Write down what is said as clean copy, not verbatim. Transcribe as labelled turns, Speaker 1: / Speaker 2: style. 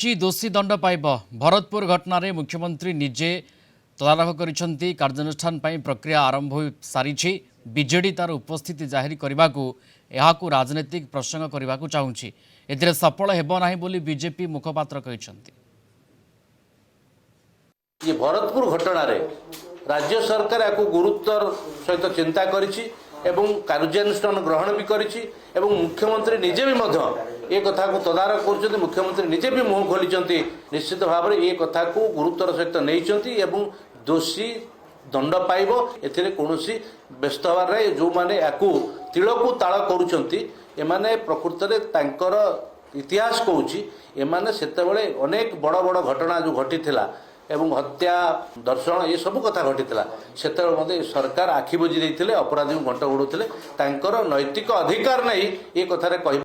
Speaker 1: होईची दोषी दंड पाइब भरतपुर घटना मुख्यमंत्री निजे तदारख करिसेंती कार्यानुष्ठान पई प्रक्रिया आरंभ हो सारी बीजेडी तार उपस्थिति जाहिर करने को राजनीतिक प्रसंग करने को चाहूँगी एथिरे सफल हेब नाही बोली बीजेपी मुखपात्र कहिसेंती।
Speaker 2: ये भरतपुर घटना रे राज्य सरकार या गुरुत्वर सहित चिंता करिछि एवं कार्यानुष्ठान ग्रहण भी करिछि एवं मुख्यमंत्री निजे भी मध्य ए कथा को तदारख कर मुख्यमंत्री निजे भी मुह खोली निश्चित भाव में ये कथा को गुरुत्वर सहित नहीं एवं दोषी दंड पाइब एथिरे कोनोसी व्यस्त हबार रे जो माने याकू तिलकू ताळ करूछंती एमाने प्रकृत रे तांकर इतिहास कहूछि एमाने सेतेबेले अनेक बड़ बड़ घटना जो घटिथिला एवं हत्या दर्शन ये सब कथा घटिथिला सेतेबेले सरकार आखि बुझी देइथिले अपराधी को घंट उड़ुथिले तांकर नैतिक अधिकार नहीं ये कथा रे कहि